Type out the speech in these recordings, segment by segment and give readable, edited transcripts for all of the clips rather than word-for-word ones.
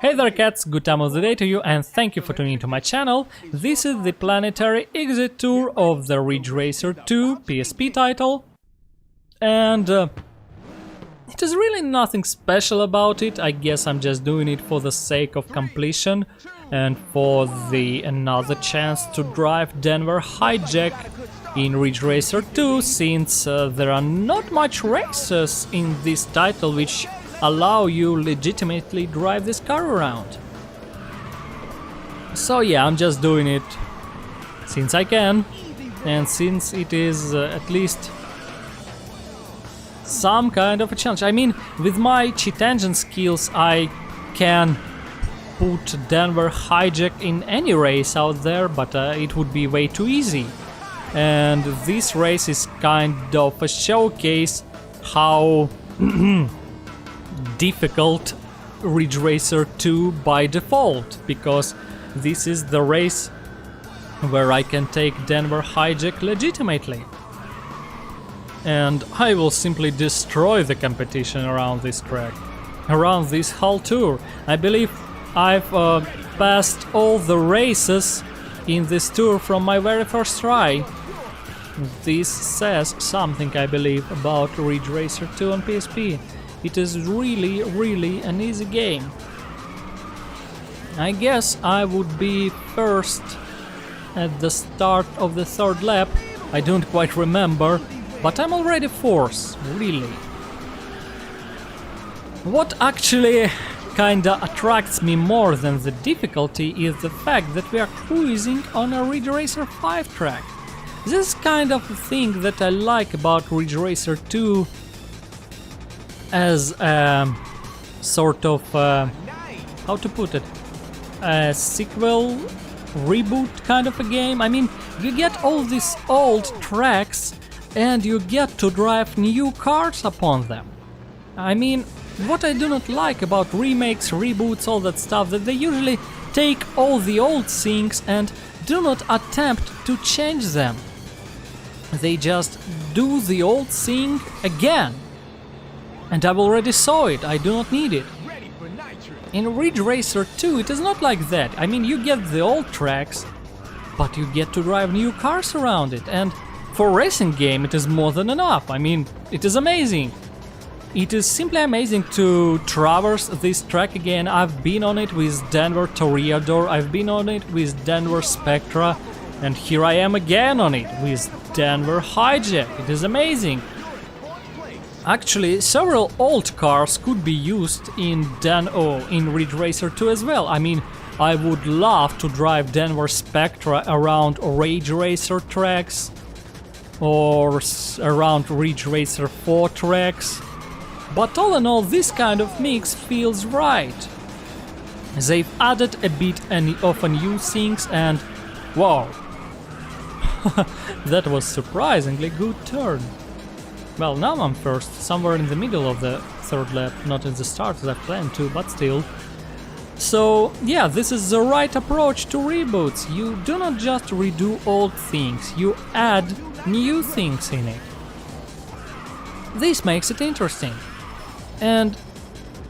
Hey there cats, good time of the day to you and thank you for tuning into my channel. This is the Planetary exit tour of the Ridge Racer 2 PSP title. And it is really nothing special about it. I guess I'm just doing it for the sake of completion and for the another chance to drive Danver Hijack in Ridge Racer 2, since there are not much races in this title which allow you legitimately drive this car around. So yeah, I'm just doing it since I can, and since it is at least some kind of a challenge. I mean, with my cheat engine skills I can put Danver Hijack in any race out there, but it would be way too easy. And this race is kind of a showcase how difficult Ridge Racer 2 by default, because this is the race where I can take Danver Hijack legitimately. And I will simply destroy the competition around this track, around this whole tour. I believe I've passed all the races in this tour from my very first try. This says something, I believe, about Ridge Racer 2 on PSP. It is really an easy game. I guess I would be first at the start of the third lap. I don't quite remember, but I'm already fourth, really. What actually kinda attracts me more than the difficulty is the fact that we are cruising on a Ridge Racer 5 track. This is kind of the thing that I like about Ridge Racer 2 as a sort of, how to put it, a sequel, reboot kind of a game. I mean, you get all these old tracks and you get to drive new cars upon them. I mean, what I do not like about remakes, reboots, all that stuff, that they usually take all the old things and do not attempt to change them. They just do the old thing again. And I've already saw it, I do not need it. In Ridge Racer 2 it is not like that. I mean, you get the old tracks, but you get to drive new cars around it, and for a racing game it is more than enough. I mean, it is amazing. It is simply amazing to traverse this track again. I've been on it with Danver Toreador, I've been on it with Danver Spectra, and here I am again on it with Danver Hijack. It is amazing. Actually, several old cars could be used in Ridge Racer 2 as well. I mean, I would love to drive Danver Spectra around Ridge Racer tracks or around Ridge Racer 4 tracks. But all in all, this kind of mix feels right. They've added a bit of new things, and wow, that was surprisingly good turn. Well, now I'm first, somewhere in the middle of the third lap, not in the start as I planned to, but still. So, yeah, this is the right approach to reboots. You do not just redo old things, you add new things in it. This makes it interesting. And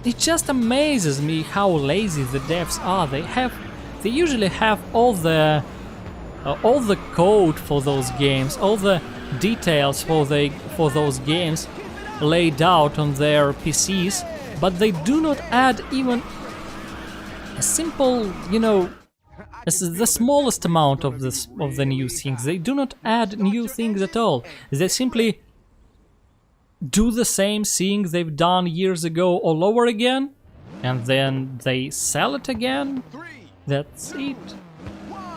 it just amazes me how lazy the devs are. They usually have all the code for those games, all the details for those games laid out on their PCs, but they do not add even a simple, the smallest amount of the new things. They do not add new things at all. They simply do the same thing they've done years ago all over again, and then they sell it again. That's it.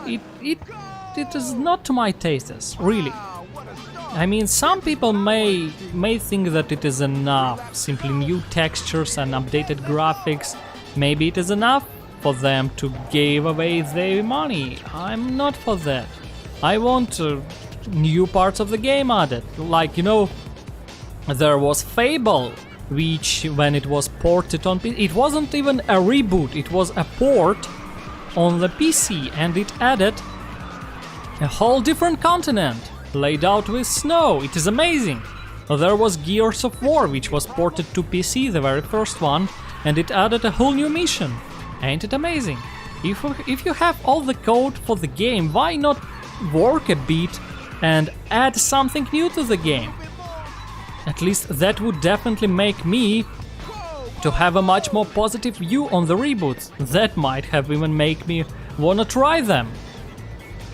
It is not to my tastes, really. I mean, some people may think that it is enough, simply new textures and updated graphics. Maybe it is enough for them to give away their money. I'm not for that. I want new parts of the game added. Like, there was Fable, which when it was ported on PC, it wasn't even a reboot, it was a port on the PC, and it added a whole different continent laid out with snow. It is amazing. There was Gears of War, which was ported to PC, the very first one, and it added a whole new mission. Ain't it amazing? If you have all the code for the game, why not work a bit and add something new to the game? At least that would definitely make me to have a much more positive view on the reboots. That might have even make me wanna try them.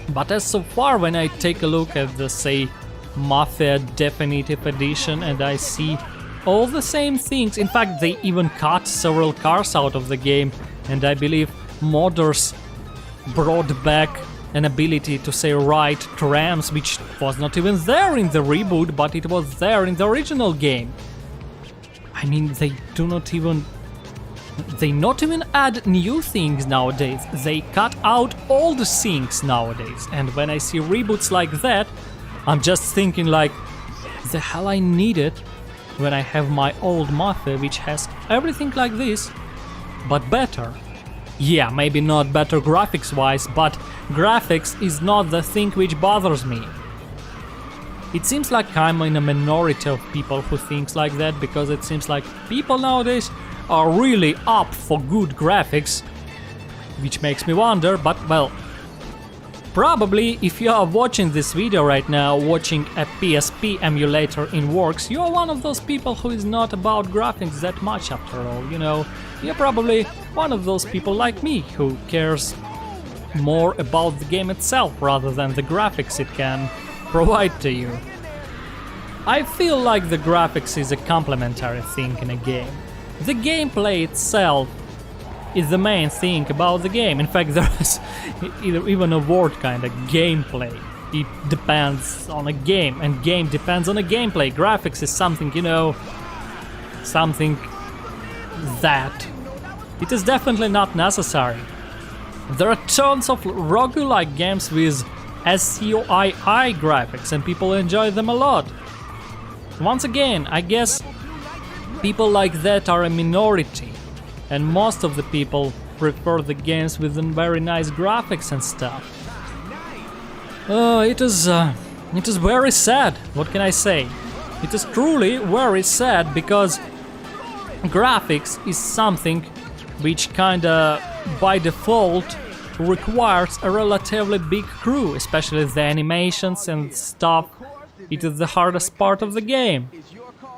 But as so far, when I take a look at the, say, Mafia Definitive Edition, and I see all the same things, in fact they even cut several cars out of the game, and I believe modders brought back an ability to, say, ride trams, which was not even there in the reboot, but it was there in the original game. I mean, they not even add new things nowadays. They cut out old things nowadays. And when I see reboots like that, I'm just thinking like, the hell I need it when I have my old Mafia, which has everything like this, but better. Yeah, maybe not better graphics-wise, but graphics is not the thing which bothers me. It seems like I'm in a minority of people who thinks like that, because it seems like people nowadays are really up for good graphics, which makes me wonder, but well, probably if you are watching this video right now, watching a PSP emulator in works, you are one of those people who is not about graphics that much after all, you know. You're probably one of those people like me who cares more about the game itself rather than the graphics it can provide to you. I feel like the graphics is a complementary thing in a game. The gameplay itself is the main thing about the game. In fact, there is even a word kind of gameplay. It depends on a game, and game depends on a gameplay. Graphics is something, you know, something that it is definitely not necessary. There are tons of roguelike games with SCOII graphics, and people enjoy them a lot. Once again, I guess people like that are a minority, and most of the people prefer the games with very nice graphics and stuff. It is very sad, what can I say? It is truly very sad, because graphics is something which kinda by default requires a relatively big crew, especially the animations and stuff. It is the hardest part of the game.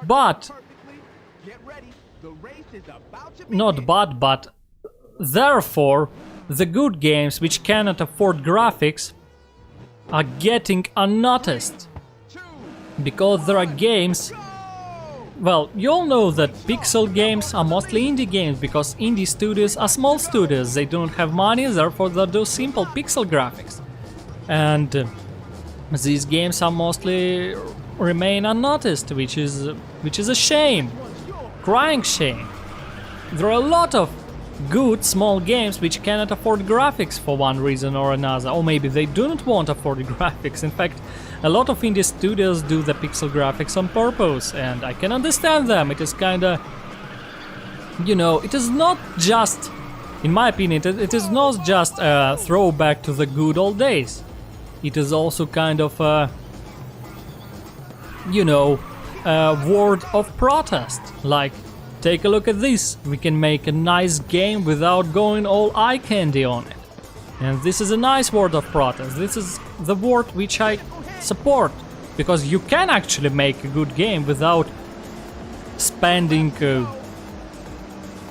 But therefore, the good games which cannot afford graphics are getting unnoticed. Because there are games, well, you all know that pixel games are mostly indie games, because indie studios are small studios, they don't have money, therefore they do simple pixel graphics. And these games are mostly remain unnoticed, which is a shame, crying shame. There are a lot of good small games which cannot afford graphics for one reason or another, or maybe they do not want to afford graphics. In fact, a lot of indie studios do the pixel graphics on purpose, and I can understand them. It is kinda, you know, it is not just, in my opinion, it is not just a throwback to the good old days. It is also kind of a, you know, a word of protest. Like, take a look at this, we can make a nice game without going all eye candy on it. And this is a nice word of protest. This is the word which I support, because you can actually make a good game without spending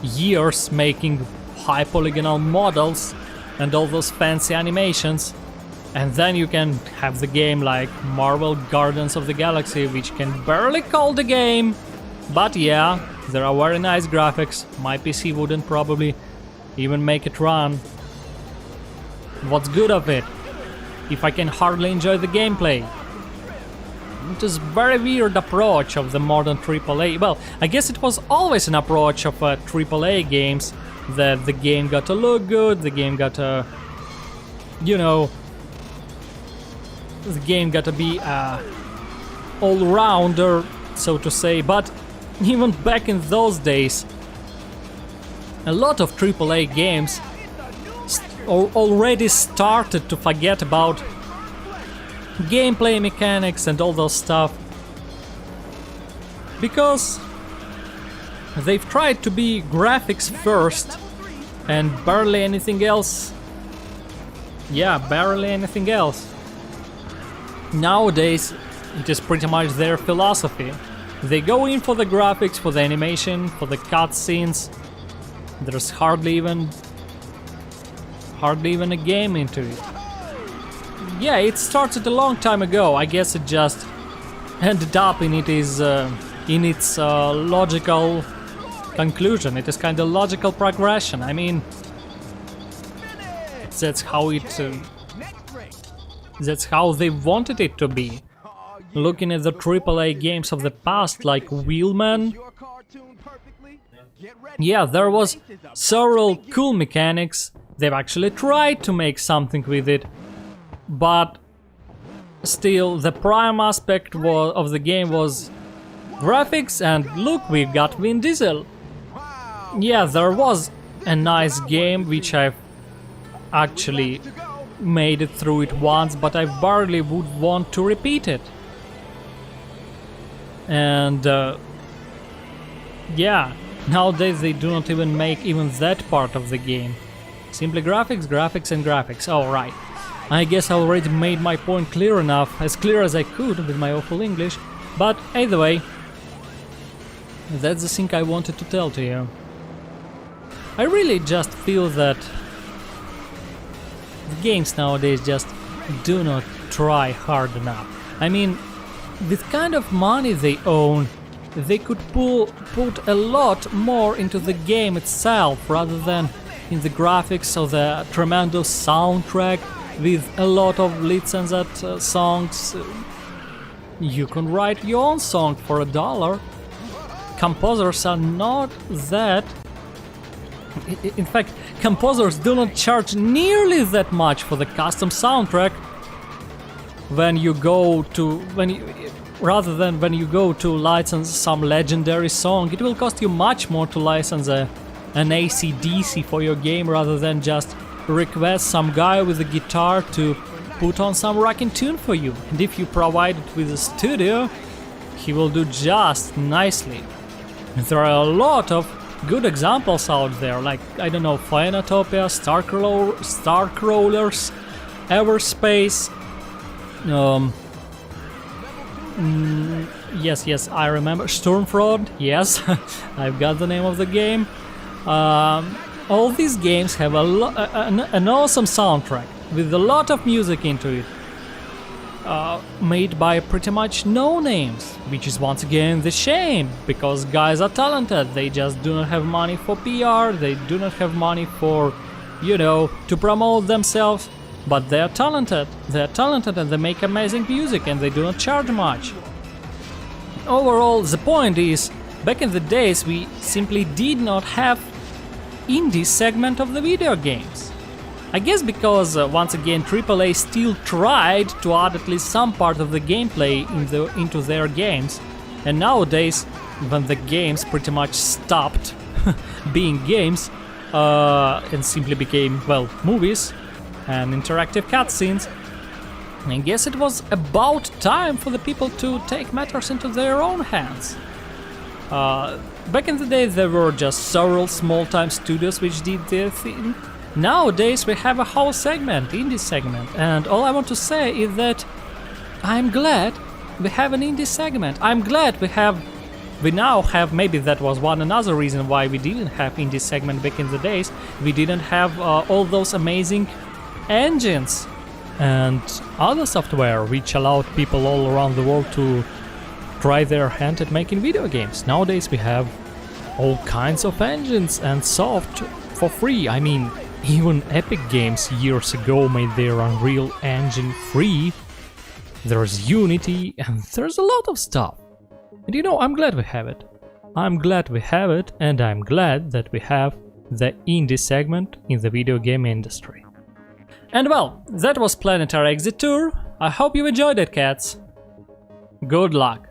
years making high polygonal models and all those fancy animations, and then you can have the game like Marvel Guardians of the Galaxy, which can barely call the game, but yeah, there are very nice graphics. My PC wouldn't probably even make it run. What's good of it if I can hardly enjoy the gameplay? It is very weird approach of the modern AAA. Well, I guess it was always an approach of AAA games, that the game got to look good, the game got to, you know, the game got to be a all-rounder, so to say. But even back in those days, a lot of AAA games already started to forget about gameplay mechanics and all those stuff, because they've tried to be graphics first and barely anything else. Yeah, barely anything else. Nowadays, it is pretty much their philosophy. They go in for the graphics, for the animation, for the cutscenes. There's hardly even a game into it. Yeah, it started a long time ago. I guess it just ended up in its logical conclusion. It is kind of logical progression. I mean, that's how they wanted it to be. Looking at the AAA games of the past, like Wheelman, yeah, there was several cool mechanics. They've actually tried to make something with it, but still, the prime aspect of the game was graphics, and look, we've got Vin Diesel. Yeah, there was a nice game which I've actually made it through it once, but I barely would want to repeat it. And yeah, nowadays they do not even make even that part of the game. Simply graphics, graphics and graphics. Oh, right. I guess I already made my point clear enough, as clear as I could with my awful English. But either way, that's the thing I wanted to tell to you. I really just feel that the games nowadays just do not try hard enough. I mean, with kind of money they own, they could put a lot more into the game itself rather than in the graphics or the tremendous soundtrack with a lot of licensed songs. You can write your own song for $1. Composers are not that... In fact, composers do not charge nearly that much for the custom soundtrack rather than when you go to license some legendary song. It will cost you much more to license an AC/DC for your game rather than just request some guy with a guitar to put on some rockin' tune for you. And if you provide it with a studio, he will do just nicely. And there are a lot of good examples out there, like, I don't know, Planetary, Starcrawlers, Everspace. Yes, I remember. Sturmfront, yes, I've got the name of the game. All these games have an awesome soundtrack with a lot of music into it, made by pretty much no names, which is once again the shame, because guys are talented. They just do not have money for PR, they do not have money for, to promote themselves, but they're talented and they make amazing music and they do not charge much. Overall, the point is, back in the days we simply did not have indie segment of the video games. I guess because, once again, AAA still tried to add at least some part of the gameplay into their games, and nowadays, when the games pretty much stopped being games and simply became, well, movies and interactive cutscenes, I guess it was about time for the people to take matters into their own hands. Back in the day there were just several small-time studios which did their thing. Nowadays we have a whole segment, indie segment, and all I want to say is that I'm glad we have an indie segment. I'm glad we now have, maybe that was another reason why we didn't have indie segment back in the days. We didn't have all those amazing engines and other software which allowed people all around the world to try their hand at making video games. Nowadays we have all kinds of engines and soft for free. I mean, even Epic Games years ago made their Unreal Engine free. There's Unity and there's a lot of stuff. And I'm glad we have it. I'm glad we have it, and I'm glad that we have the indie segment in the video game industry. And well, that was Planetary Exit Tour. I hope you enjoyed it, cats. Good luck.